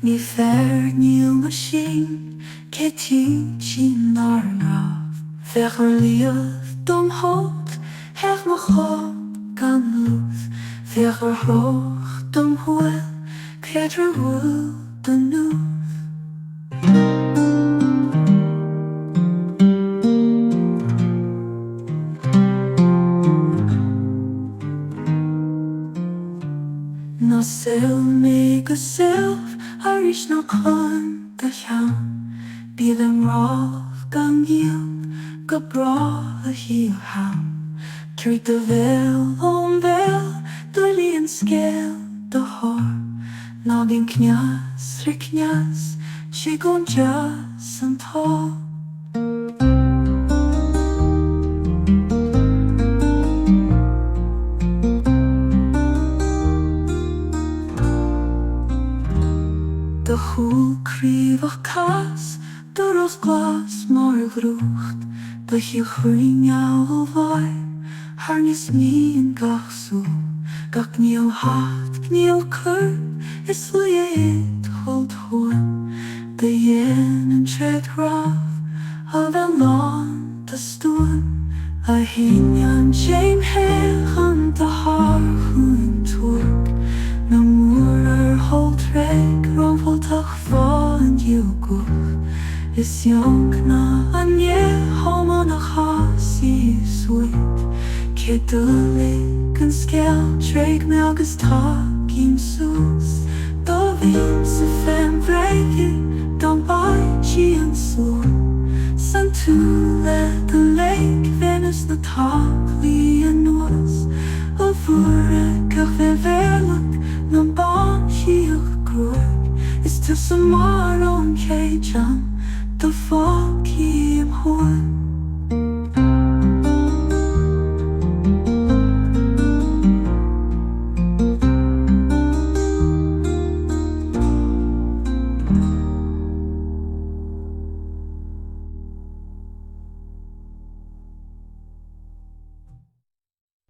Ní fear níl machine Ketí sin narnaf Fechar liad dom hot Hech ma chop gan lúth Fechar hoch dom hwyl Petra hwyl den núth Na sil me go silf Arish na chun go chean Bydd yn roch gan gild Go bra a hi o ham Trwy dy fel o'n fel Dwyli yn sgel dy hor Na di'n cnias rhy cnias Si gwn jas yn to De hwyl cryf o'ch cas Dyr o'ch glas mor grwcht De hi'w chwringaw o fai Harnis ni yn gach sŵ Gach gniel hat, gniel cyr Is lied hold hwn De yen yn tred graf A fel lan dy stŵn A hynyan jaim hech An dy har chwyn twrg Na mwr hold reg Rovoltach fa yn diwgwch Is iong na an ie Homon a chas i swyd Cedylig yn sgel Treg me agos tag i'n sws Do fi'n sy ffem fregi Don bai chi yn sŵn San tŵle dy leig Venus na tagli yn nos O fwreg ach fe ferlwg Na'n ban chi o'ch grwg Is to some